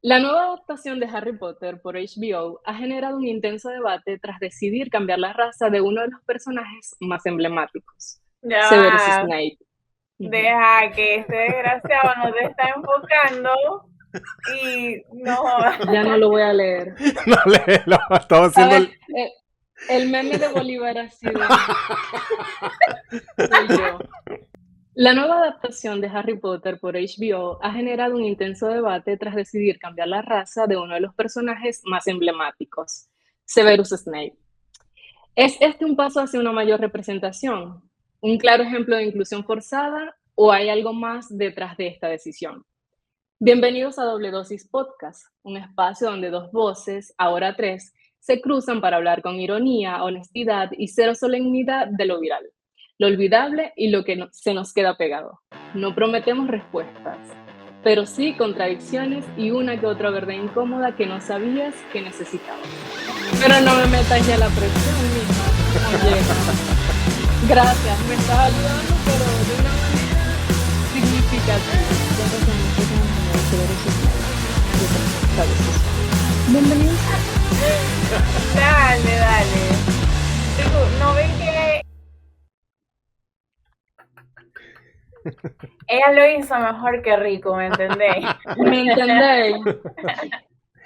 La nueva adaptación de Harry Potter por HBO ha generado un intenso debate tras decidir cambiar la raza de uno de los personajes más emblemáticos, Ya Severus va, Snape. Ujú. deja que este desgraciado no te está enfocando y no jodas. Ya no lo voy a leer. No, léelo, estaba A haciendo ver, el meme de Bolívar ha sido, soy yo. La nueva adaptación de Harry Potter por HBO ha generado un intenso debate tras decidir cambiar la raza de uno de los personajes más emblemáticos, Severus Snape. ¿Es este un paso hacia una mayor representación? ¿Un claro ejemplo de inclusión forzada o hay algo más detrás de esta decisión? Bienvenidos a Doble Dosis Podcast, un espacio donde dos voces, ahora tres, se cruzan para hablar con ironía, honestidad y cero solemnidad de lo viral, lo olvidable y lo que se nos queda pegado. No prometemos respuestas, pero sí contradicciones y una que otra verdad incómoda que no sabías que necesitabas. Pero no me metas ya la presión, mija. Oye, gracias, me estás ayudando, pero de una manera significativa. Ya empezamos, bienvenidos. Dale, dale. Rico, ¿no ven que ella lo hizo mejor que Rico, ¿me entendéis? ¿Me entendéis?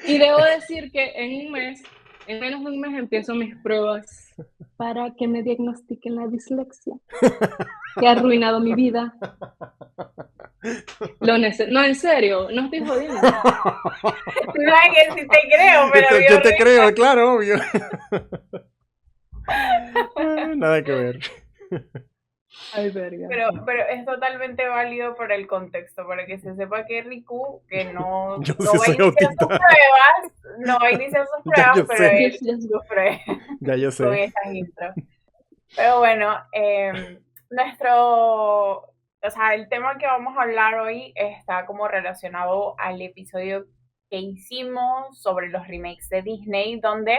Y debo decir que en un mes, en menos de un mes, empiezo mis pruebas para que me diagnostiquen la dislexia, que ha arruinado mi vida. No, en serio, no estoy jodiendo. No es que sí te creo, pero Yo te creo, claro, obvio. Nada que ver. Ay, verga. pero es totalmente válido por el contexto, para que se sepa que Riku, que no Yo sí va a soy iniciar sus autista. pruebas, no va a iniciar sus Ya pruebas, yo pero sé. él sufre Ya yo con sé. esas intros. Pero bueno, o sea, el tema que vamos a hablar hoy está como relacionado al episodio que hicimos sobre los remakes de Disney, donde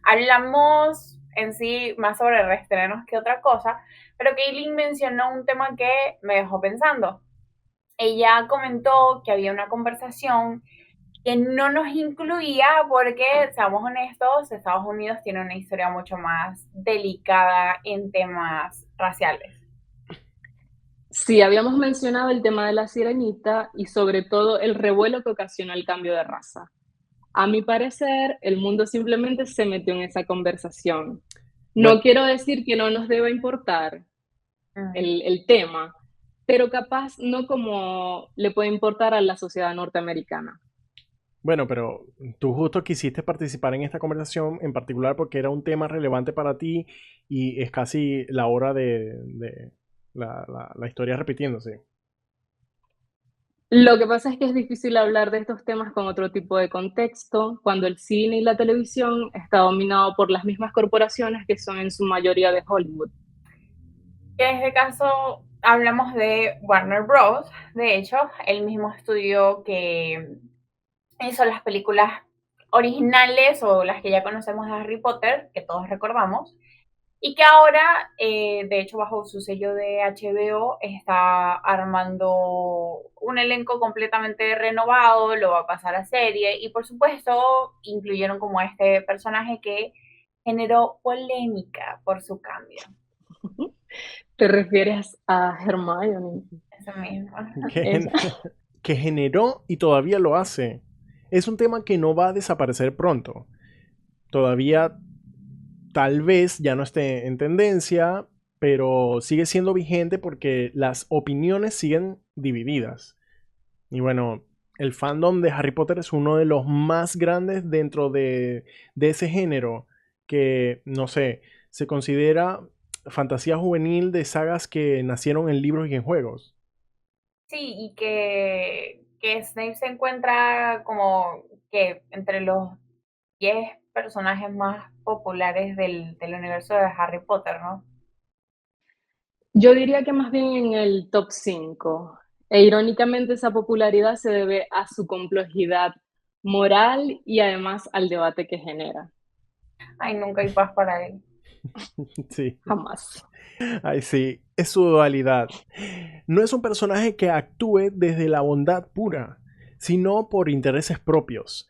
hablamos en sí más sobre reestrenos que otra cosa, pero Kaylin mencionó un tema que me dejó pensando. Ella comentó que había una conversación que no nos incluía porque, seamos honestos, Estados Unidos tiene una historia mucho más delicada en temas raciales. Sí, habíamos mencionado el tema de la sirenita y sobre todo el revuelo que ocasionó el cambio de raza. A mi parecer, el mundo simplemente se metió en esa conversación. Bueno, No quiero decir que no nos deba importar el tema, pero capaz no como le puede importar a la sociedad norteamericana. bueno, pero tú justo quisiste participar en esta conversación en particular porque era un tema relevante para ti y es casi la hora de la historia repitiéndose. Lo que pasa es que es difícil hablar de estos temas con otro tipo de contexto, cuando el cine y la televisión está dominado por las mismas corporaciones que son en su mayoría de Hollywood. En este caso hablamos de Warner Bros. De hecho, el mismo estudio que hizo las películas originales o las que ya conocemos de Harry Potter, que todos recordamos, y que ahora, de hecho, bajo su sello de HBO, está armando un elenco completamente renovado, lo va a pasar a serie, y por supuesto, incluyeron como este personaje que generó polémica por su cambio. ¿Te refieres a Hermione? Eso mismo. Que, Ella. que generó y todavía lo hace. Es un tema que no va a desaparecer pronto. Todavía tal vez ya no esté en tendencia, pero sigue siendo vigente porque las opiniones siguen divididas. Y bueno, el fandom de Harry Potter es uno de los más grandes dentro de ese género que, no sé, se considera fantasía juvenil de sagas que nacieron en libros y en juegos. Sí, y que Snape se encuentra como que entre los 10 personajes más populares del universo de Harry Potter, ¿no? Yo diría que más bien en el top 5. E irónicamente esa popularidad se debe a su complejidad moral y además al debate que genera. Ay, nunca hay paz para él. Sí. Jamás. Ay, sí, es su dualidad. No es un personaje que actúe desde la bondad pura, sino por intereses propios.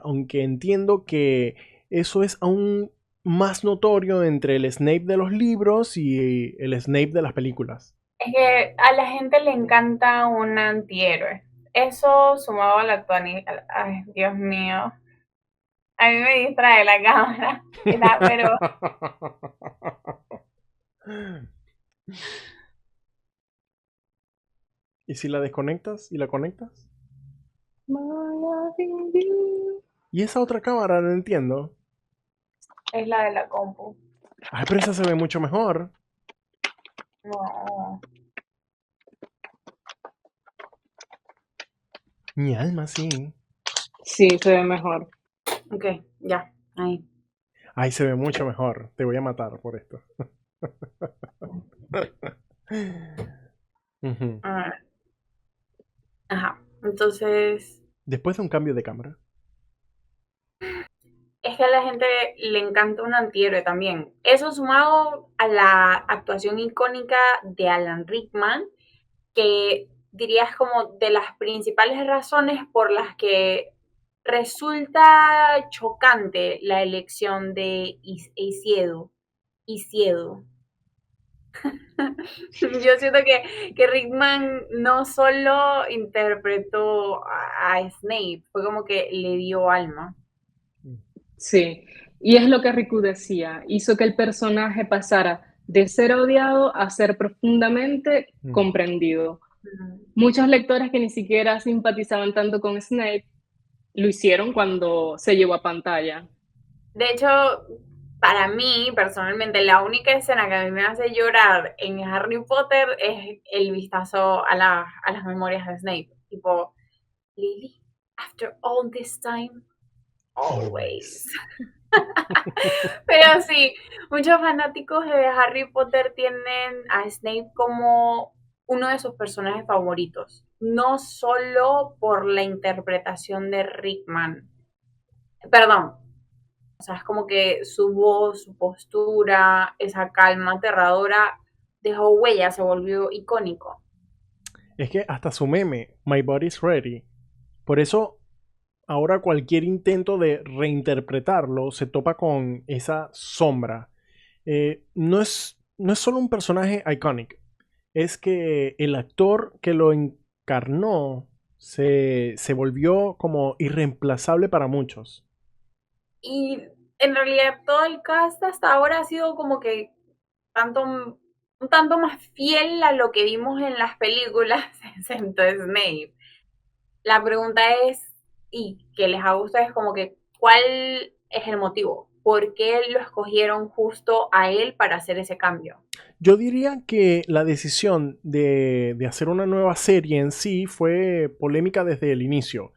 Aunque entiendo que eso es aún más notorio entre el Snape de los libros y el Snape de las películas. Es que a la gente le encanta un antihéroe. Eso sumado a la actualidad. Ay, Dios mío. A mí me distrae la cámara. Pero ¿Y si la desconectas y la conectas? My loving you. ¿Y esa otra cámara? No entiendo. es la de la compu. Ay, pero esa se ve mucho mejor. No. Mi alma, sí. Sí, se ve mejor. Ok, ya. Ahí. Ay, se ve mucho mejor. Te voy a matar por esto. Ujú. Ah, ajá. Entonces, Después de un cambio de cámara. es que a la gente le encanta un antihéroe también. Eso sumado a la actuación icónica de Alan Rickman, que dirías como de las principales razones por las que resulta chocante la elección de Isiedu. Yo siento que Rickman no solo interpretó a Snape, fue como que le dio alma. Sí, y es lo que Riku decía, hizo que el personaje pasara de ser odiado a ser profundamente comprendido. Muchos lectores que ni siquiera simpatizaban tanto con Snape lo hicieron cuando se llevó a pantalla. De hecho, para mí, personalmente, la única escena que a mí me hace llorar en Harry Potter es el vistazo a las memorias de Snape. Tipo, Lily, after all this time, always. Pero sí, muchos fanáticos de Harry Potter tienen a Snape como uno de sus personajes favoritos. No solo por la interpretación de Rickman. Perdón, o sea, es como que su voz, su postura, esa calma aterradora dejó huella, se volvió icónico. Es que hasta su meme, My Body's Ready. Por eso, ahora cualquier intento de reinterpretarlo se topa con esa sombra. No es solo un personaje icónico, es que el actor que lo encarnó se volvió como irreemplazable para muchos. Y en realidad todo el cast hasta ahora ha sido como que tanto, un tanto más fiel a lo que vimos en las películas, excepto Snape. La pregunta es, y que les ha gustado, es como que, ¿cuál es el motivo? ¿Por qué lo escogieron justo a él para hacer ese cambio? Yo diría que la decisión de hacer una nueva serie en sí fue polémica desde el inicio.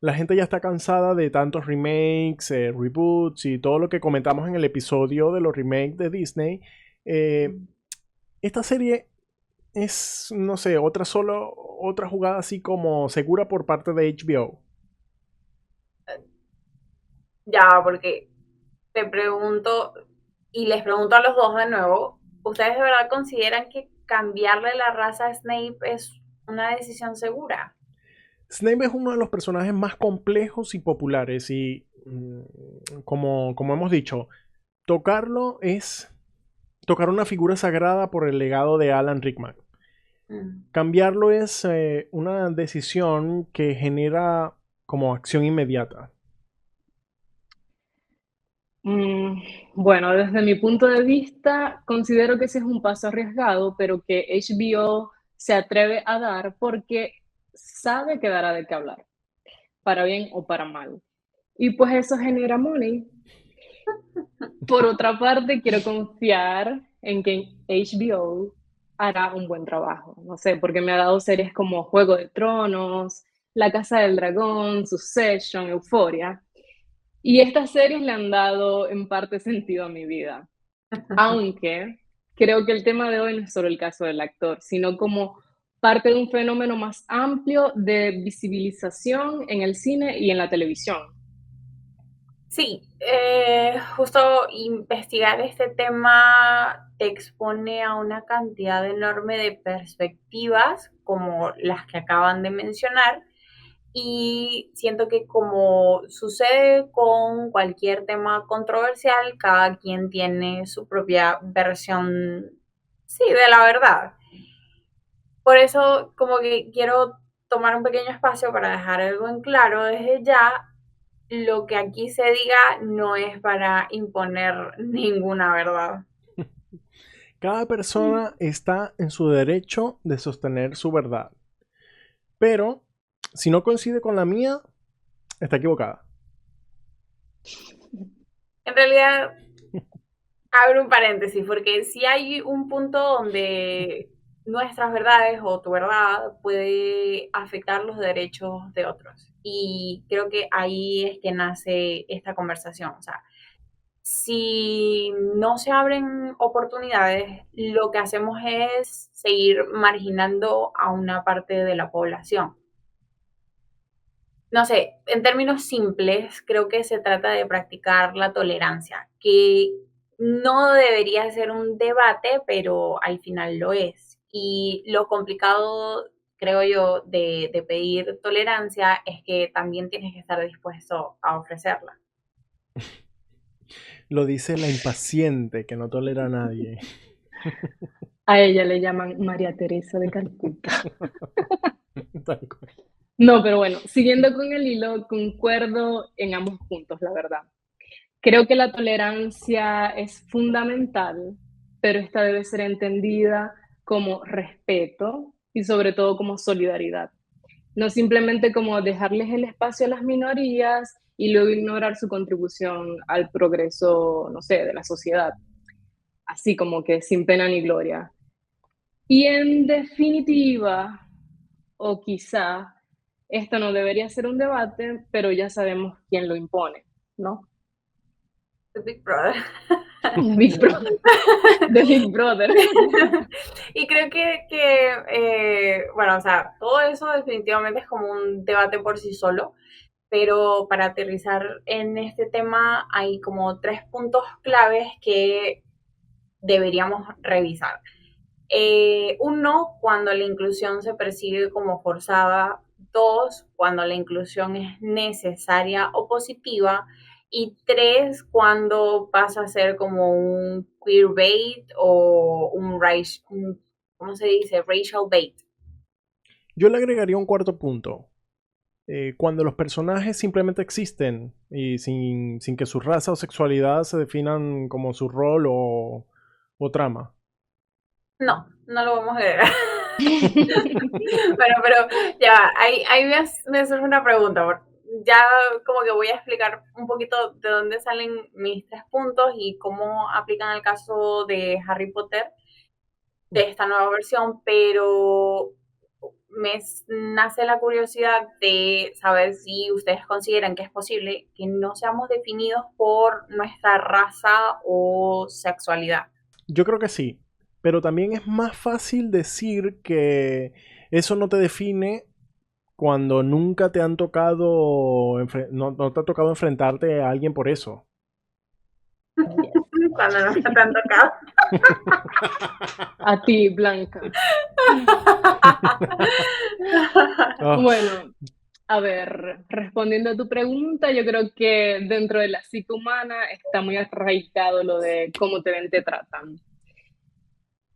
La gente ya está cansada de tantos remakes, reboots y todo lo que comentamos en el episodio de los remakes de Disney. Eh, esta serie es, no sé, otra jugada así como segura por parte de HBO. Ya, porque te pregunto, y les pregunto a los dos de nuevo, ¿ustedes de verdad consideran que cambiarle la raza a Snape es una decisión segura? Snape es uno de los personajes más complejos y populares y, como hemos dicho, tocarlo es tocar una figura sagrada por el legado de Alan Rickman. Cambiarlo es una decisión que genera como acción inmediata. Mm, bueno, desde mi punto de vista, considero que ese es un paso arriesgado, pero que HBO se atreve a dar porque sabe que dará de qué hablar, para bien o para mal. Y pues eso genera money. Por otra parte, quiero confiar en que HBO hará un buen trabajo. No sé, porque me ha dado series como Juego de Tronos, La Casa del Dragón, Succession, Euphoria. Y estas series le han dado en parte sentido a mi vida. Aunque creo que el tema de hoy no es solo el caso del actor, sino como parte de un fenómeno más amplio de visibilización en el cine y en la televisión. Sí, justo investigar este tema te expone a una cantidad enorme de perspectivas como las que acaban de mencionar Y siento que como sucede con cualquier tema controversial, cada quien tiene su propia versión, sí, de la verdad. Por eso como que quiero tomar un pequeño espacio para dejar algo en claro desde ya. Lo que aquí se diga no es para imponer ninguna verdad. Cada persona está en su derecho de sostener su verdad. Pero, si no coincide con la mía, está equivocada. En realidad, abro un paréntesis, porque si hay un punto donde nuestras verdades o tu verdad puede afectar los derechos de otros. Y creo que ahí es que nace esta conversación. O sea, si no se abren oportunidades, lo que hacemos es seguir marginando a una parte de la población. No sé, en términos simples, creo que se trata de practicar la tolerancia, que no debería ser un debate, pero al final lo es. Y lo complicado, creo yo, de pedir tolerancia es que también tienes que estar dispuesto a ofrecerla. Lo dice la impaciente que no tolera a nadie. A ella le llaman María Teresa de Calcuta. Tal cual. No, pero bueno, siguiendo con el hilo, concuerdo en ambos puntos, la verdad. Creo que la tolerancia es fundamental, pero esta debe ser entendida como respeto y sobre todo como solidaridad. No simplemente como dejarles el espacio a las minorías y luego ignorar su contribución al progreso, no sé, de la sociedad. Así como que sin pena ni gloria. Y en definitiva, o quizá, esto no debería ser un debate, pero ya sabemos quién lo impone, ¿no? The Big Brother. Big Brother. The Big Brother. Y creo bueno, o sea, todo eso definitivamente es como un debate por sí solo, pero para aterrizar en este tema hay como 3 puntos claves que deberíamos revisar. Uno, cuando la inclusión se percibe como forzada. Dos, cuando la inclusión es necesaria o positiva. Y tres, cuando pasa a ser como un queerbait o ¿cómo se dice? Racial bait. Yo le agregaría un cuarto punto. Cuando los personajes simplemente existen y sin que su raza o sexualidad se definan como su rol o trama. No, no lo vamos a agregar. Bueno, pero ya va, ahí me surge una pregunta. Ya como que voy a explicar un poquito de dónde salen mis 3 puntos y cómo aplican el caso de Harry Potter, de esta nueva versión, pero me nace la curiosidad de saber si ustedes consideran que es posible que no seamos definidos por nuestra raza o sexualidad. Yo creo que sí, pero también es más fácil decir que eso no te define cuando nunca te han tocado, no te ha tocado enfrentarte a alguien por eso. Cuando no está tan tocado. A ti, Blanca. Oh, Bueno, a ver, respondiendo a tu pregunta, yo creo que dentro de la psique humana está muy arraigado lo de cómo te ven, te tratan.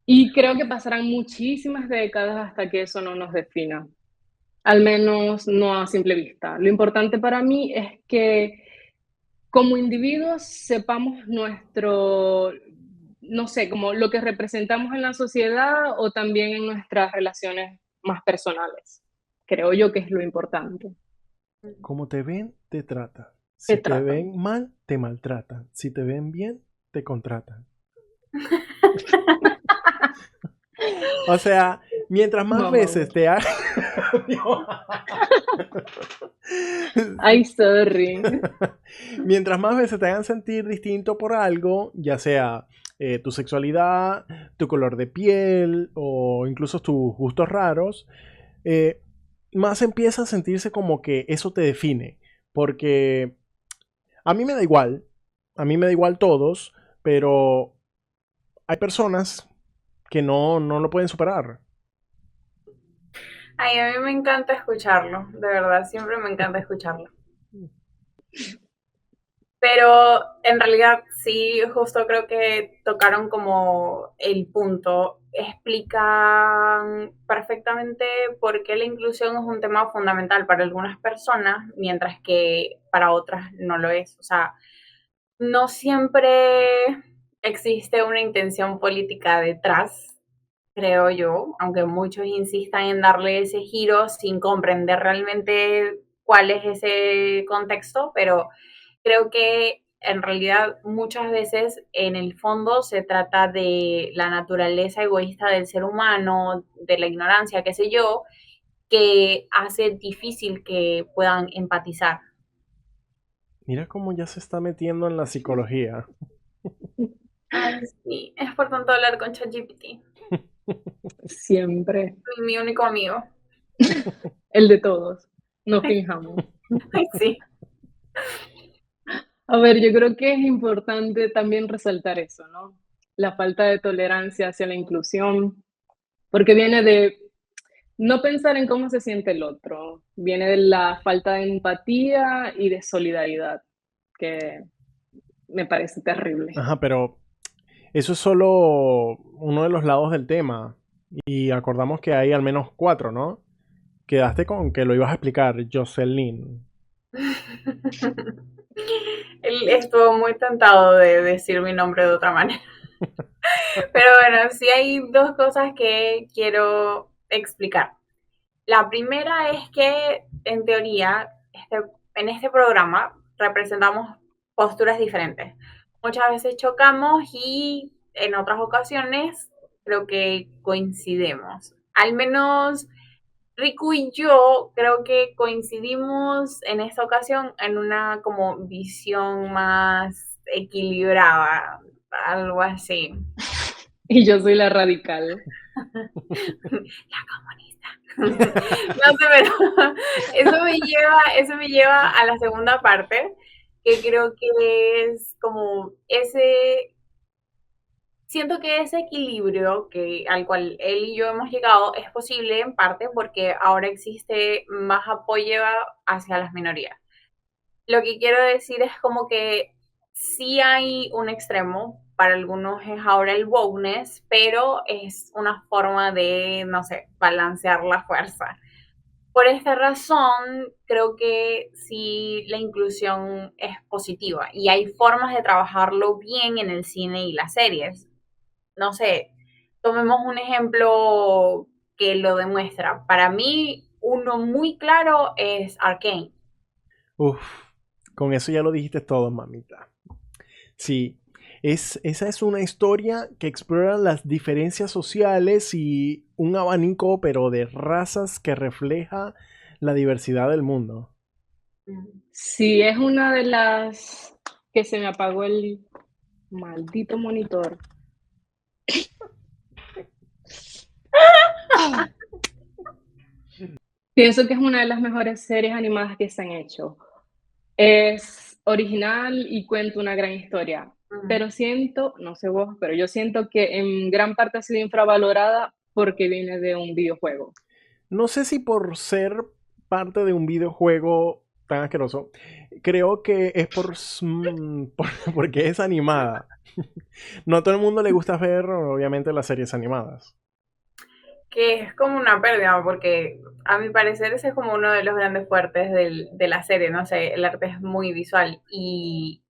Y creo que pasarán muchísimas décadas hasta que eso no nos defina, al menos no a simple vista. Lo importante para mí es que como individuos sepamos nuestro, no sé, como lo que representamos en la sociedad o también en nuestras relaciones más personales. Creo yo que es lo importante. como te ven, te tratan. Te Si te tratan. ven mal, te maltratan. Si te ven bien, te contratan. O sea, mientras más Mamá. veces te hagan... Ay, sorry. Mientras más veces te hagan sentir distinto por algo, ya sea tu sexualidad, tu color de piel o incluso tus gustos raros, más empieza a sentirse como que eso te define. Porque a mí me da igual todos, pero hay personas que no lo pueden superar. Ay, a mí me encanta escucharlo, de verdad, siempre me encanta escucharlo. Pero en realidad sí, justo creo que tocaron como el punto. Explican perfectamente por qué la inclusión es un tema fundamental para algunas personas, mientras que para otras no lo es. O sea, no siempre existe una intención política detrás, creo yo, aunque muchos insistan en darle ese giro sin comprender realmente cuál es ese contexto, pero creo que en realidad muchas veces en el fondo se trata de la naturaleza egoísta del ser humano, de la ignorancia, qué sé yo, que hace difícil que puedan empatizar. Mira cómo ya se está metiendo en la psicología. Ay, sí, es por tanto hablar con ChatGPT, Siempre. mi único amigo. El de todos. No finjamos. Ay, sí. A ver, yo creo que es importante también resaltar eso, ¿no? La falta de tolerancia hacia la inclusión, porque viene de no pensar en cómo se siente el otro, viene de la falta de empatía y de solidaridad, que me parece terrible. Ajá, pero eso es solo uno de los lados del tema. Y acordamos que hay al menos cuatro, ¿no? Quedaste con que lo ibas a explicar, Jocelyn. Él estuvo muy tentado de decir mi nombre de otra manera. Pero bueno, sí hay dos cosas que quiero explicar. La primera es que, en teoría, en este programa representamos posturas diferentes. Muchas veces chocamos y en otras ocasiones creo que coincidimos. Al menos Riku y yo creo que coincidimos en esta ocasión en una como visión más equilibrada, algo así. Y yo soy la radical. La comunista. No sé, pero eso me lleva a la segunda parte, que creo que es como siento que ese equilibrio al cual él y yo hemos llegado es posible en parte porque ahora existe más apoyo hacia las minorías. Lo que quiero decir es como que sí hay un extremo, para algunos es ahora el wokeness, pero es una forma de, no sé, balancear la fuerza. Por esta razón, creo que sí la inclusión es positiva y hay formas de trabajarlo bien en el cine y las series. No sé, tomemos un ejemplo que lo demuestra. Para mí, uno muy claro es Arcane. Uf, con eso ya lo dijiste todo, mamita. Sí, esa es una historia que explora las diferencias sociales y un abanico, pero de razas que refleja la diversidad del mundo. Sí, es una de las que se me apagó el maldito monitor. Pienso que es una de las mejores series animadas que se han hecho. Es original y cuenta una gran historia, pero siento, no sé vos, pero yo siento que en gran parte ha sido infravalorada porque viene de un videojuego. No sé si por ser parte de un videojuego tan asqueroso, creo que es porque es animada. No a todo el mundo le gusta ver, obviamente, las series animadas. Que es como una pérdida, porque a mi parecer ese es como uno de los grandes fuertes de la serie, no sé, el arte es muy visual y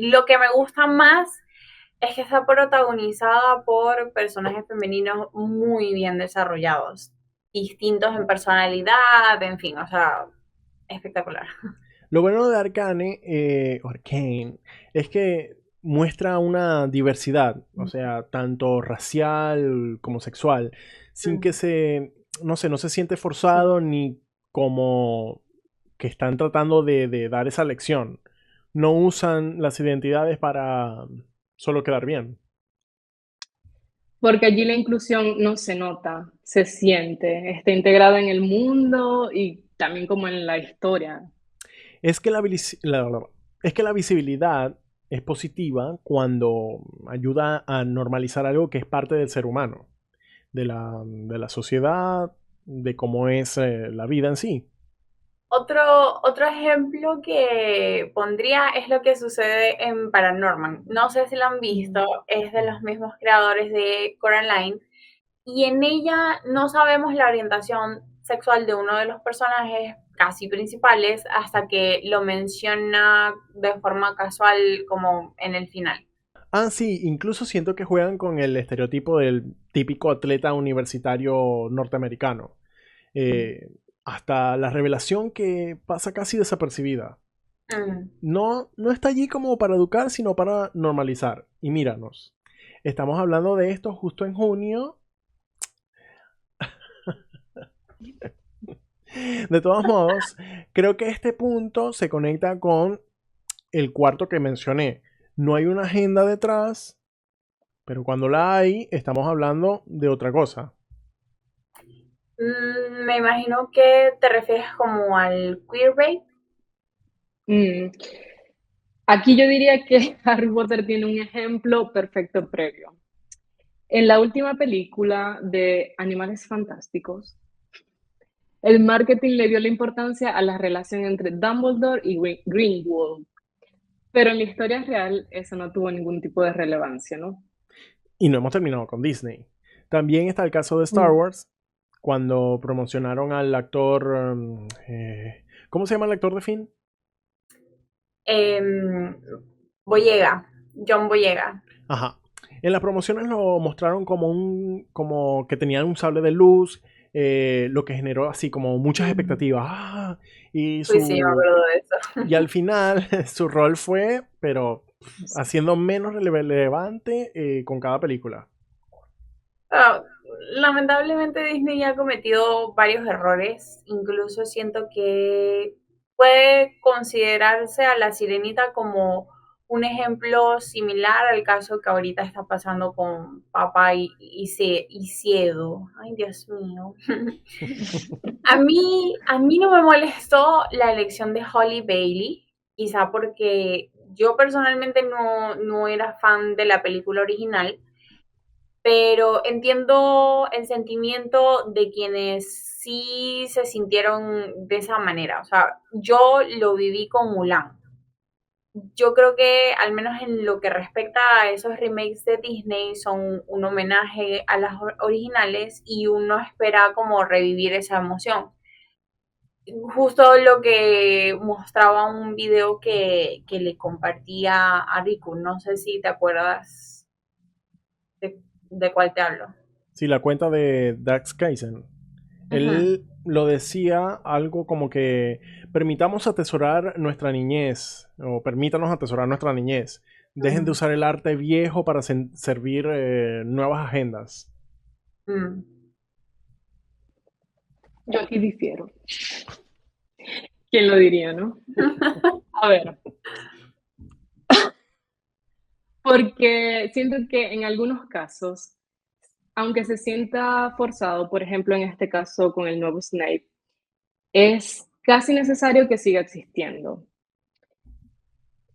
lo que me gusta más es que está protagonizada por personajes femeninos muy bien desarrollados, distintos en personalidad, en fin, o sea, espectacular. Lo bueno de Arcane, es que muestra una diversidad, o sea, tanto racial como sexual, sin que no sé, no se siente forzado ni como que están tratando de dar esa lección. No usan las identidades para solo quedar bien. Porque allí la inclusión no se nota, se siente, está integrada en el mundo y también como en la historia. Es que es que la visibilidad es positiva cuando ayuda a normalizar algo que es parte del ser humano, de la sociedad. de cómo es la vida en sí. Otro ejemplo que pondría es lo que sucede en Paranorman. No sé si lo han visto, es de los mismos creadores de Coraline. Y en ella no sabemos la orientación sexual de uno de los personajes casi principales hasta que lo menciona de forma casual como en el final. Ah, sí, incluso siento que juegan con el estereotipo del típico atleta universitario norteamericano. Eh, hasta la revelación que pasa casi desapercibida. Mm. No está allí como para educar, sino para normalizar. Y míranos, estamos hablando de esto justo en junio. De todos modos, creo que este punto se conecta con el cuarto que mencioné. No hay una agenda detrás, pero cuando la hay, estamos hablando de otra cosa. Me imagino que te refieres como al queerbait. Mm, Aquí yo diría que Harry Potter tiene un ejemplo perfecto previo. En la última película de Animales Fantásticos, el marketing le dio la importancia a la relación entre Dumbledore y Grindelwald, pero en la historia real eso no tuvo ningún tipo de relevancia, ¿no? Y no hemos terminado con Disney. También está el caso de Star Mm. Wars, cuando promocionaron al actor... ¿cómo se llama el actor de Finn? Em, Boyega, John Boyega. Ajá. En las promociones lo mostraron como que tenía un sable de luz, lo que generó así como muchas expectativas. Ah, y Pues sí, me acuerdo de eso. y al final su rol fue, pero haciendo menos relevante con cada película. Ah, lamentablemente Disney ya ha cometido varios errores. Incluso siento que puede considerarse a La Sirenita como un ejemplo similar al caso que ahorita está pasando con Papa y Ciedo. Ay, Dios mío. A mí no me molestó la elección de Holly Bailey, quizá porque yo personalmente no era fan de la película original, pero entiendo el sentimiento de quienes sí se sintieron de esa manera. O sea, yo lo viví con Mulan. Yo creo que, al menos en lo que respecta a esos remakes de Disney, son un homenaje a las originales y uno espera como revivir esa emoción. Justo lo que mostraba un video que le compartía a Riku, no sé si te acuerdas de cuál te hablo. Sí, la cuenta de Dax Kaizen. Ujú. Él lo decía algo como que permitamos atesorar nuestra niñez, o permítanos atesorar nuestra niñez. Dejen de Mm, usar el arte viejo para servir nuevas agendas. mm. Yo aquí difiero. ¿Quién lo diría, no? A ver, porque siento que en algunos casos, aunque se sienta forzado, por ejemplo, en este caso con el nuevo Snape, es casi necesario que siga existiendo.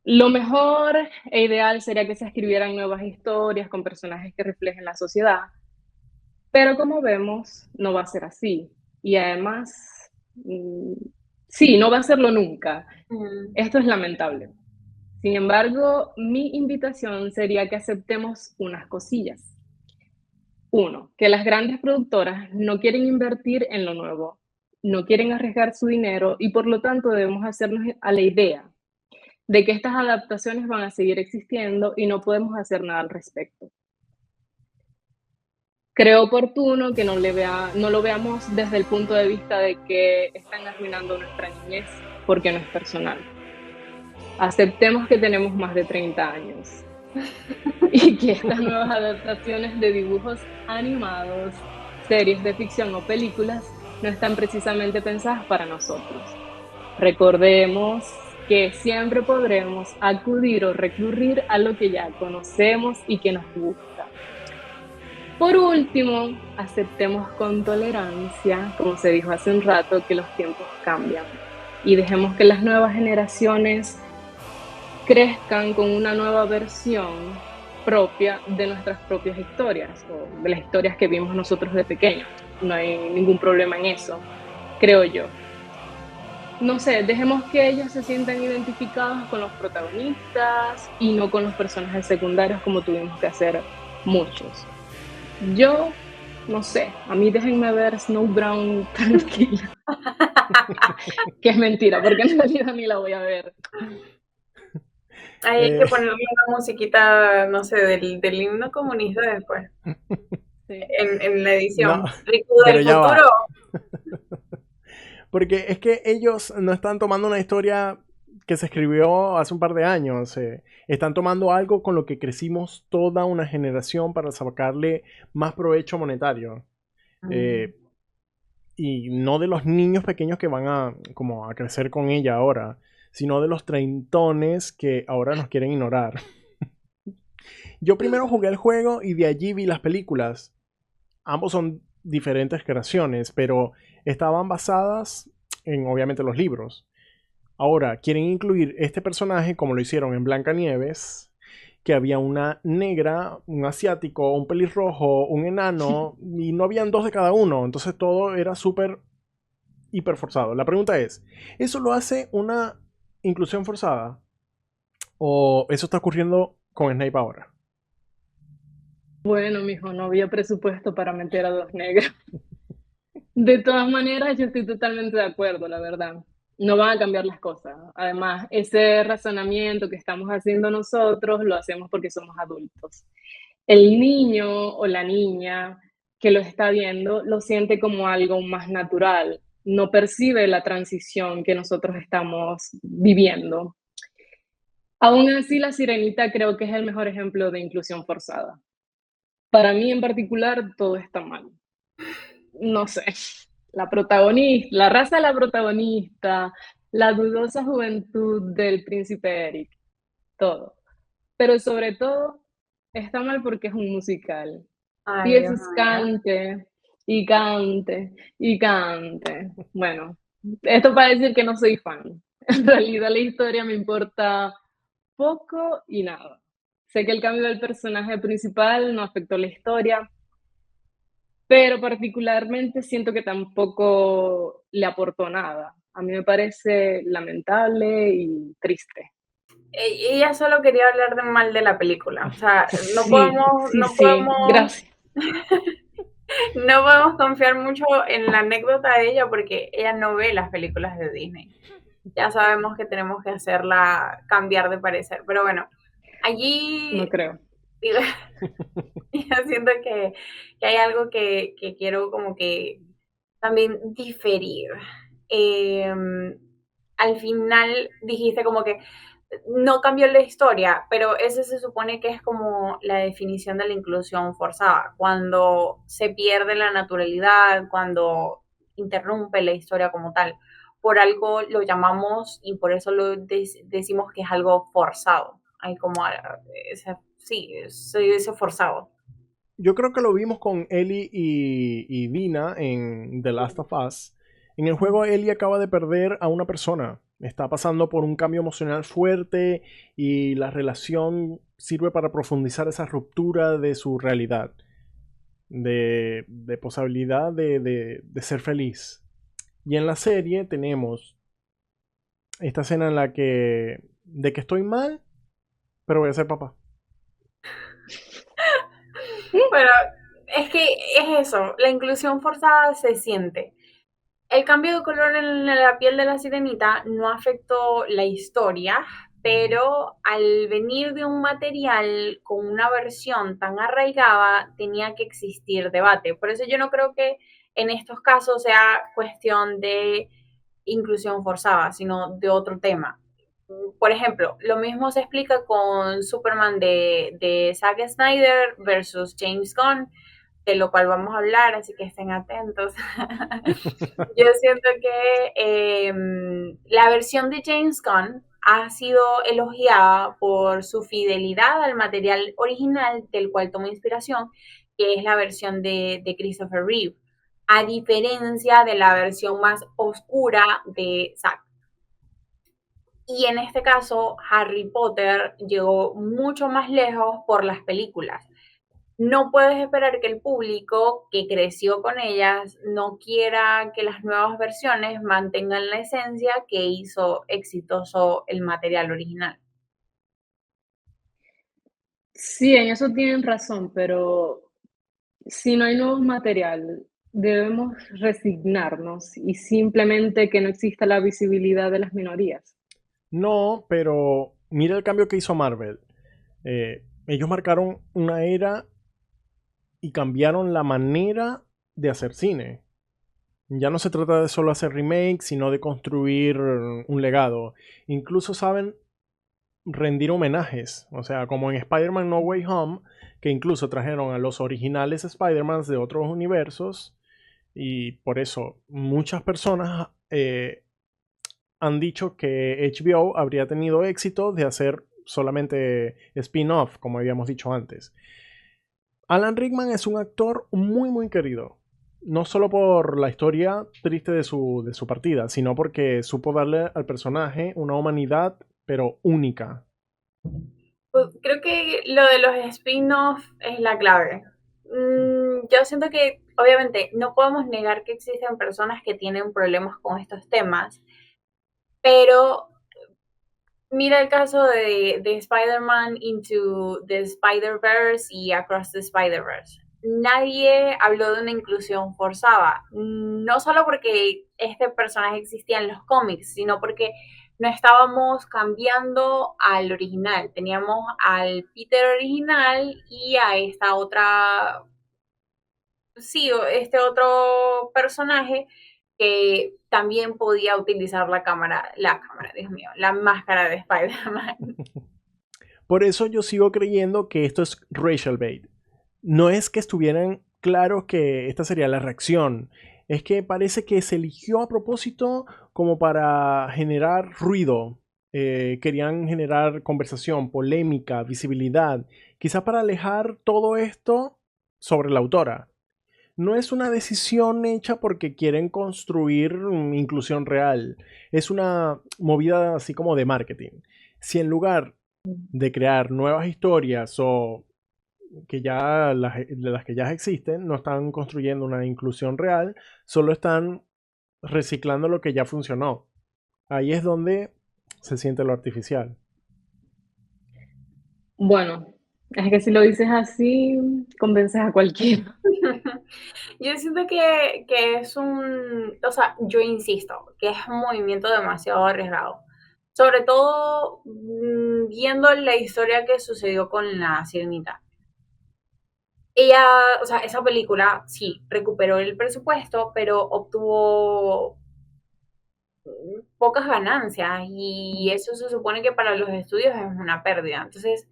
Lo mejor e ideal sería que se escribieran nuevas historias con personajes que reflejen la sociedad, pero como vemos, no va a ser así. Y además, sí, no va a serlo nunca. Mm, Esto es lamentable. Sin embargo, mi invitación sería que aceptemos unas cosillas. Uno, que las grandes productoras no quieren invertir en lo nuevo, no quieren arriesgar su dinero y por lo tanto debemos hacernos a la idea de que estas adaptaciones van a seguir existiendo y no podemos hacer nada al respecto. Creo oportuno que no lo veamos desde el punto de vista de que están arruinando nuestra niñez, porque no es personal. Aceptemos que tenemos más de 30 años y que estas nuevas adaptaciones de dibujos animados, series de ficción o películas no están precisamente pensadas para nosotros. Recordemos que siempre podremos acudir o recurrir a lo que ya conocemos y que nos gusta. Por último, aceptemos con tolerancia, como se dijo hace un rato, que los tiempos cambian y dejemos que las nuevas generaciones crezcan con una nueva versión propia de nuestras propias historias o de las historias que vimos nosotros de pequeños. no hay ningún problema en eso, creo yo. No sé, dejemos que ellos se sientan identificados con los protagonistas y no con los personajes secundarios como tuvimos que hacer muchos. Yo, no sé, a mí déjenme ver Snow Brown tranquila, que es mentira, porque en realidad ni la voy a ver. Ahí hay que ponerle una musiquita, no sé, del himno comunista después, Sí. en la No, edición. Riku pero del ya va. futuro. Porque es que ellos no están tomando una historia que se escribió hace un par de años. Están tomando algo con lo que crecimos toda una generación para sacarle más provecho monetario. Eh, y no de los niños pequeños que van a, como a crecer con ella ahora, sino de los treintones que ahora nos quieren ignorar. Yo primero jugué el juego y de allí vi las películas. Ambos son diferentes creaciones, pero estaban basadas en obviamente los libros. Ahora, quieren incluir este personaje como lo hicieron en Blancanieves, que había una negra, un asiático, un pelirrojo, un enano, y no habían dos de cada uno, entonces todo era súper hiper forzado. La pregunta es, ¿eso lo hace una inclusión forzada? ¿O eso está ocurriendo con Snape ahora? Bueno, mijo, no había presupuesto para meter a dos negros. De todas maneras, yo estoy totalmente de acuerdo, la verdad. No van a cambiar las cosas. Además, ese razonamiento que estamos haciendo nosotros lo hacemos porque somos adultos. El niño o la niña que lo está viendo lo siente como algo más natural, no percibe la transición que nosotros estamos viviendo. Aún así, La Sirenita creo que es el mejor ejemplo de inclusión forzada. Para mí en particular, todo está mal. No sé, la protagonista, la raza de la protagonista, la dudosa juventud del príncipe Eric, todo. Pero sobre todo, está mal porque es un musical. Y Ay, eso Dios es mío. cante, y cante, y cante. Bueno, esto para decir que no soy fan. En realidad la historia me importa poco y nada. Sé que el cambio del personaje principal no afectó la historia, pero particularmente siento que tampoco le aportó nada. A mí me parece lamentable y triste. Ella solo quería hablar de mal de la película. O sea, no Sí, podemos, sí, sí, gracias. no podemos confiar mucho en la anécdota de ella porque ella no ve las películas de Disney. Ya sabemos que tenemos que hacerla cambiar de parecer. Pero bueno, No allí creo. digo, yo siento que hay algo que quiero como que también diferir. Eh, Al final dijiste como que no cambió la historia, pero ese se supone que es como la definición de la inclusión forzada, cuando se pierde la naturalidad, cuando interrumpe la historia como tal. Por algo lo llamamos y por eso lo decimos que es algo forzado. Hay como, sí, se dice forzado. Yo creo que lo vimos con Ellie y Dina en The Last of Us. En el juego Ellie acaba de perder a una persona. Está pasando por un cambio emocional fuerte y la relación sirve para profundizar esa ruptura de su realidad, de posibilidad de ser feliz. Y en la serie tenemos esta escena en la de que estoy mal, pero voy a ser papá. Pero es que es eso, la inclusión forzada se siente. El cambio de color en la piel de la sirenita no afectó la historia, pero al venir de un material con una versión tan arraigada, tenía que existir debate. Por eso yo no creo que en estos casos sea cuestión de inclusión forzada, sino de otro tema. Por ejemplo, lo mismo se explica con Superman de Zack Snyder versus James Gunn, de lo cual vamos a hablar, así que estén atentos. Yo siento que la versión de James Gunn ha sido elogiada por su fidelidad al material original del cual tomó inspiración, que es la versión de Christopher Reeve, a diferencia de la versión más oscura de Zack. Y en este caso, Harry Potter llegó mucho más lejos por las películas. no puedes esperar que el público que creció con ellas no quiera que las nuevas versiones mantengan la esencia que hizo exitoso el material original. Sí, en eso tienen razón, pero si no hay nuevo material, debemos resignarnos y simplemente que no exista la visibilidad de las minorías. No, pero mira el cambio que hizo Marvel. Ellos marcaron una era y cambiaron la manera de hacer cine. Ya no se trata de solo hacer remakes, sino de construir un legado. Incluso saben rendir homenajes. O sea, como en Spider-Man No Way Home, que incluso trajeron a los originales Spider-Man de otros universos. Y por eso muchas personas han dicho que HBO habría tenido éxito de hacer solamente spin-off, como habíamos dicho antes. Alan Rickman es un actor muy muy querido. No solo por la historia triste de su partida, sino porque supo darle al personaje una humanidad, pero única. Pues creo que lo de los spin-off es la clave. Yo siento que, obviamente, no podemos negar que existen personas que tienen problemas con estos temas, pero mira el caso de Spider-Man Into the Spider-Verse y Across the Spider-Verse. Nadie habló de una inclusión forzada, no solo porque este personaje existía en los cómics, sino porque no estábamos cambiando al original. Teníamos al Peter original y a esta otra, sí, este otro personaje que también podía utilizar Dios mío, la máscara de Spider-Man. Por eso yo sigo creyendo que esto es racial bait. No es que estuvieran claros que esta sería la reacción. Es que parece que se eligió a propósito como para generar ruido. Querían generar conversación, polémica, visibilidad. Quizá para alejar todo esto sobre la autora. No es una decisión hecha porque quieren construir inclusión real. Es una movida así como de marketing. Si en lugar de crear nuevas historias o que ya de las que ya existen, no están construyendo una inclusión real, solo están reciclando lo que ya funcionó. Ahí es donde se siente lo artificial. Bueno, es que si lo dices así, convences a cualquiera. Yo siento que es o sea, yo insisto, que es un movimiento demasiado arriesgado. Sobre todo viendo la historia que sucedió con la Sirenita. Ella, o sea, esa película sí recuperó el presupuesto, pero obtuvo pocas ganancias y eso se supone que para los estudios es una pérdida. Entonces,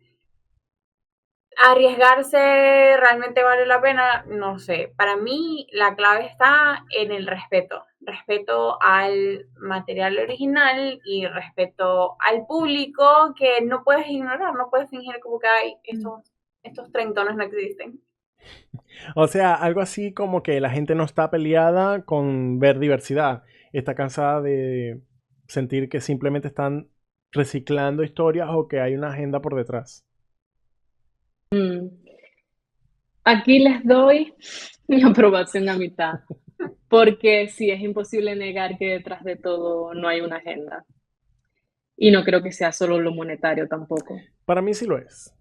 arriesgarse realmente vale la pena, no sé. Para mí la clave está en el respeto. Respeto al material original y respeto al público que no puedes ignorar, no puedes fingir como que hay estos treintones no existen. O sea, algo así como que la gente no está peleada con ver diversidad. Está cansada de sentir que simplemente están reciclando historias o que hay una agenda por detrás. Mm. Aquí les doy mi aprobación a mitad, porque sí, es imposible negar que detrás de todo no hay una agenda. Y no creo que sea solo lo monetario tampoco. Para mí sí lo es.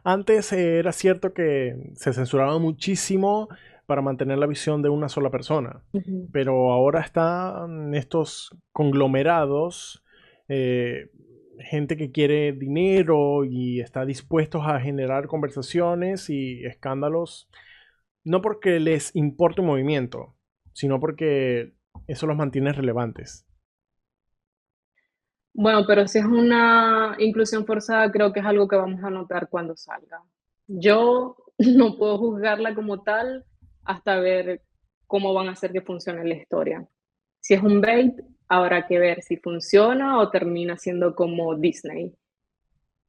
Antes era cierto que se censuraba muchísimo para mantener la visión de una sola persona, Ujú. pero ahora están estos conglomerados, eh, gente que quiere dinero y está dispuestos a generar conversaciones y escándalos, no porque les importe un movimiento, sino porque eso los mantiene relevantes. Bueno, pero si es una inclusión forzada, creo que es algo que vamos a notar cuando salga. Yo no puedo juzgarla como tal hasta ver cómo van a hacer que funcione la historia. Si es un bait, habrá que ver si funciona o termina siendo como Disney.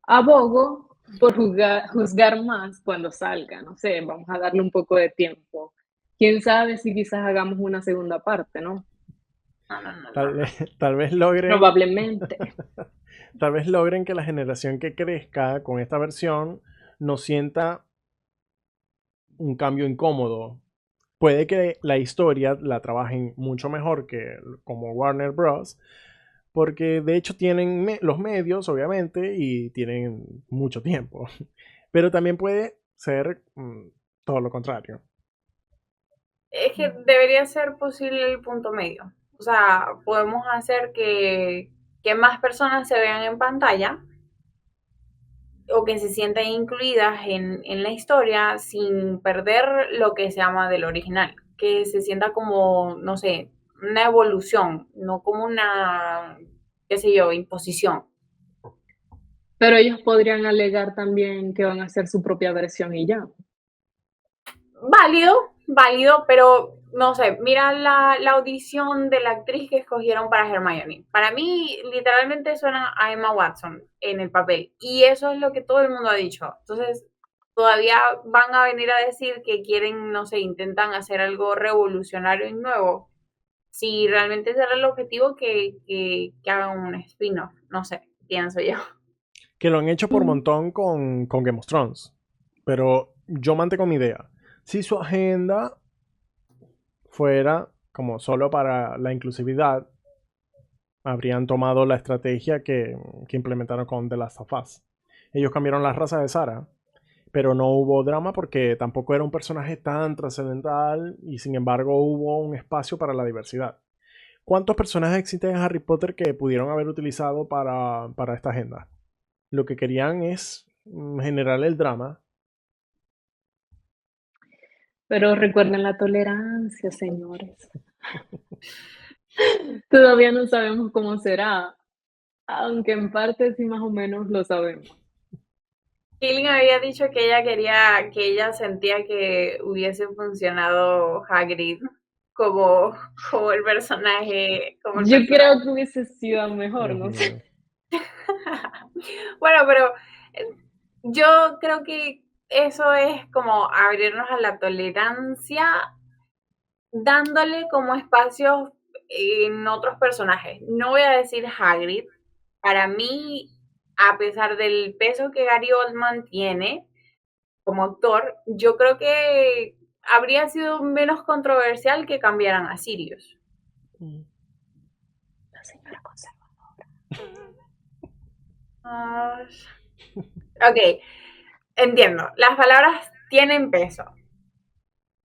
Abogo por juzgar más cuando salga, no sé, vamos a darle un poco de tiempo. Quién sabe si quizás hagamos una segunda parte, ¿no? No, no, no, no, Tal no. vez, tal vez logren, Probablemente. tal vez logren que la generación que crezca con esta versión no sienta un cambio incómodo. Puede que la historia la trabajen mucho mejor que como Warner Bros. Porque de hecho tienen los medios, obviamente, y tienen mucho tiempo. Pero también puede ser todo lo contrario. Es que debería ser posible el punto medio. O sea, podemos hacer que más personas se vean en pantalla o que se sientan incluidas en la historia sin perder lo que se llama del original. Que se sienta como, no sé, una evolución, no como una, qué sé yo, imposición. Pero ellos podrían alegar también que van a hacer su propia versión y ya. Válido, válido, pero no sé, mira la audición de la actriz que escogieron para Hermione. Para mí, literalmente suena a Emma Watson en el papel. Y eso es lo que todo el mundo ha dicho. Entonces, todavía van a venir a decir que quieren, no sé, intentan hacer algo revolucionario y nuevo. Si realmente ese era el objetivo, que hagan un spin-off. No sé, pienso yo. Que lo han hecho por montón con Game of Thrones. Pero yo mantengo mi idea. Si su agenda fuera como solo para la inclusividad, habrían tomado la estrategia que implementaron con The Last of Us. Ellos cambiaron la raza de Sarah, pero no hubo drama porque tampoco era un personaje tan trascendental y sin embargo hubo un espacio para la diversidad. ¿Cuántos personajes existen en Harry Potter que pudieron haber utilizado para esta agenda? Lo que querían es generar el drama. Pero recuerden la tolerancia, señores. Todavía no sabemos cómo será, aunque en parte sí más o menos lo sabemos. Killing había dicho que ella quería, que ella sentía que hubiese funcionado Hagrid como, como el personaje, como el Yo personaje. creo que hubiese sido mejor, Dios no sé. mío. Bueno, pero yo creo que eso es como abrirnos a la tolerancia, dándole como espacios en otros personajes. No voy a decir Hagrid. Para mí, a pesar del peso que Gary Oldman tiene, como actor, yo creo que habría sido menos controversial que cambiaran a Sirius. La señora conservadora. Uh, ok, entiendo. Las palabras tienen peso,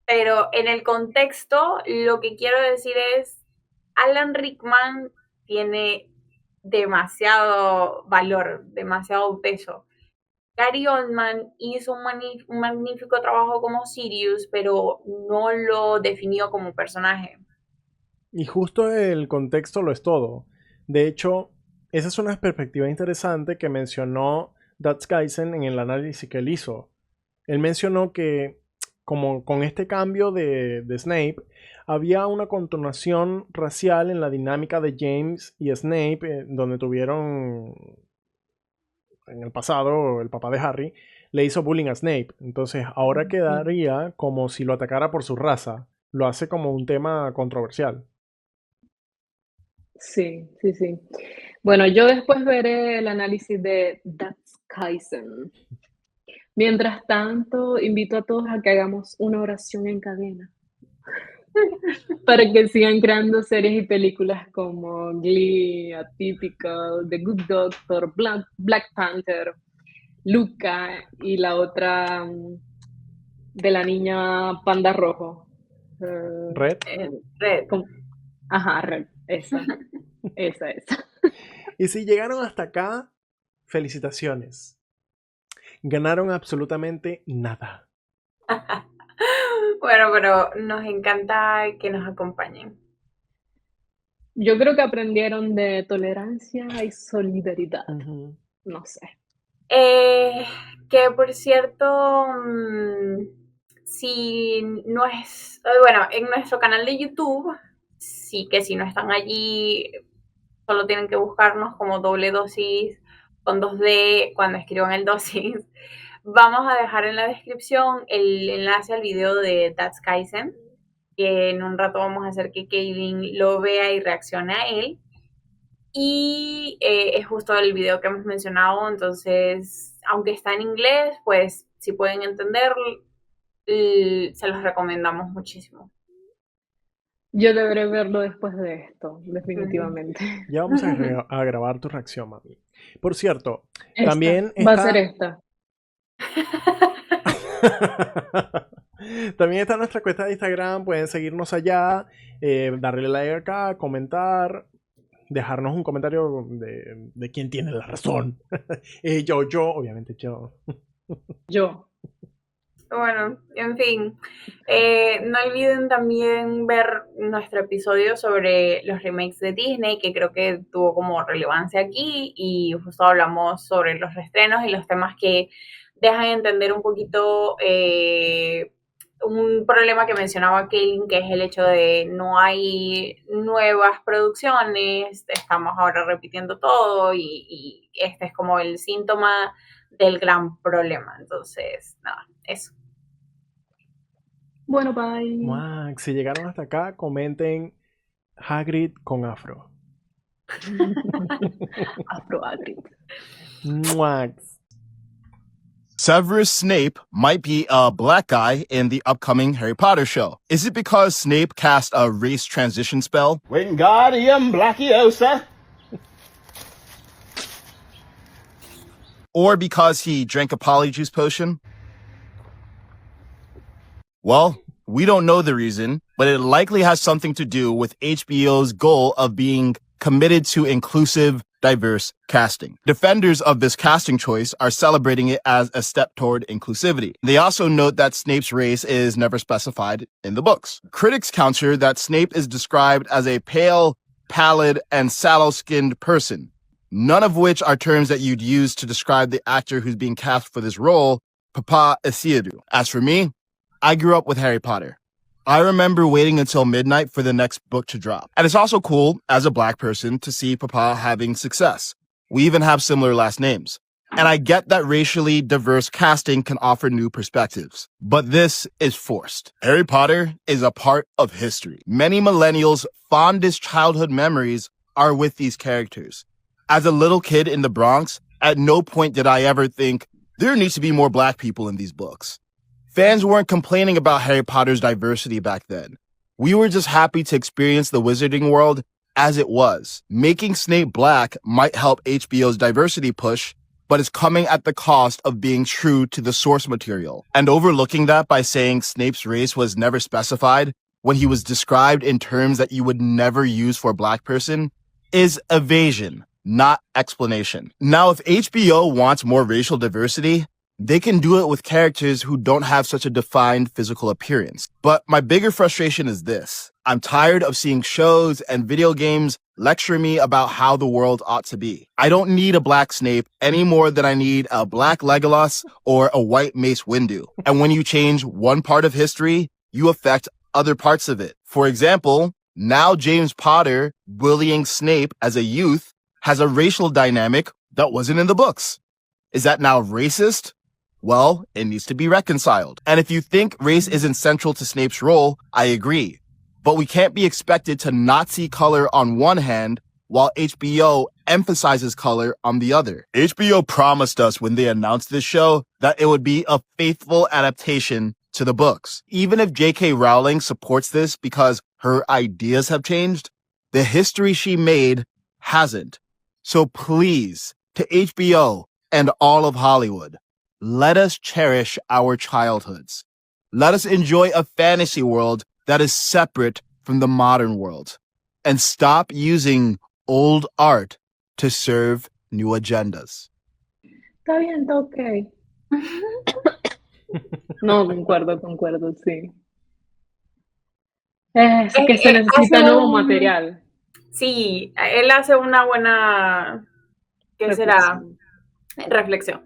pero en el contexto lo que quiero decir es, Alan Rickman tiene demasiado valor, demasiado peso. Gary Oldman hizo un magnífico trabajo como Sirius, pero no lo definió como personaje. Y justo el contexto lo es todo. De hecho, esa es una perspectiva interesante que mencionó Geisen en el análisis que él hizo. Él mencionó que, como con este cambio de Snape, había una continuación racial en la dinámica de James y Snape, donde tuvieron en el pasado, el papá de Harry, le hizo bullying a Snape. Entonces, ahora quedaría como si lo atacara por su raza. Lo hace como un tema controversial. Sí, sí, sí. Bueno, yo después veré el análisis de That's Kaizen. Mientras tanto, invito a todos a que hagamos una oración en cadena para que sigan creando series y películas como Glee, Atypical, The Good Doctor, Black Panther, Luca y la otra de la niña panda rojo. Red. Red. ¿Cómo? Ajá, Red, esa. Y si llegaron hasta acá, felicitaciones. Ganaron absolutamente nada. Bueno, pero nos encanta que nos acompañen. Yo creo que aprendieron de tolerancia y solidaridad. Ujú. No sé. Que por cierto, si no es, bueno, en nuestro canal de YouTube, sí que si no están allí, solo tienen que buscarnos como doble dosis con 2D cuando escriban el dosis. Vamos a dejar en la descripción el enlace al video de That's Kaizen, que en un rato vamos a hacer que Kaylin lo vea y reaccione a él. Y es justo el video que hemos mencionado, entonces, aunque está en inglés, pues si pueden entender, se los recomendamos muchísimo. Yo deberé verlo después de esto, Ujú. definitivamente. Ya vamos a grabar tu reacción, mami. Por cierto, Esta, también va a ser está... esta. También está nuestra cuenta de Instagram, pueden seguirnos allá, darle like acá, comentar, dejarnos un comentario de quién tiene la razón. Obviamente yo. Yo. Bueno, en fin, no olviden también ver nuestro episodio sobre los remakes de Disney, que creo que tuvo como relevancia aquí, y justo hablamos sobre los reestrenos y los temas que dejan entender un poquito un problema que mencionaba Kaylin, que es el hecho de no hay nuevas producciones, estamos ahora repitiendo todo y este es como el síntoma del gran problema. Entonces, nada, eso. Bueno, bye. Max, si llegaron hasta acá, comenten Hagrid con afro. Afro Agrid. Max. Severus Snape might be a black guy in the upcoming Harry Potter show. Is it because Snape cast a race transition spell? Wingardium Blackiosa. Or because he drank a polyjuice potion? Well, we don't know the reason, but it likely has something to do with HBO's goal of being committed to inclusive, diverse casting. Defenders of this casting choice are celebrating it as a step toward inclusivity. They also note that Snape's race is never specified in the books. Critics counter that Snape is described as a pale, pallid, and sallow-skinned person, none of which are terms that you'd use to describe the actor who's being cast for this role, Papa Isiadu. As for me, I grew up with Harry Potter. I remember waiting until midnight for the next book to drop. And it's also cool, as a black person, to see Papa having success. We even have similar last names. And I get that racially diverse casting can offer new perspectives. But this is forced. Harry Potter is a part of history. Many millennials' fondest childhood memories are with these characters. As a little kid in the Bronx, at no point did I ever think, there needs to be more black people in these books. Fans weren't complaining about Harry Potter's diversity back then. We were just happy to experience the wizarding world as it was. Making Snape black might help HBO's diversity push, but it's coming at the cost of being true to the source material. And overlooking that by saying Snape's race was never specified when he was described in terms that you would never use for a black person is evasion, not explanation. Now, if HBO wants more racial diversity, they can do it with characters who don't have such a defined physical appearance. But my bigger frustration is this. I'm tired of seeing shows and video games lecture me about how the world ought to be. I don't need a black Snape any more than I need a black Legolas or a white Mace Windu. And when you change one part of history, you affect other parts of it. For example, now James Potter bullying Snape as a youth has a racial dynamic that wasn't in the books. Is that now racist? Well, it needs to be reconciled. And if you think race isn't central to Snape's role, I agree. But we can't be expected to not see color on one hand while HBO emphasizes color on the other. HBO promised us when they announced this show that it would be a faithful adaptation to the books. Even if J.K. Rowling supports this because her ideas have changed, the history she made hasn't. So please, to HBO and all of Hollywood, let us cherish our childhoods. Let us enjoy a fantasy world that is separate from the modern world. And stop using old art to serve new agendas. Está bien, está ok. No, concuerdo, sí. Es que se necesita nuevo material. Sí, él hace una buena, ¿qué será? Reflexión.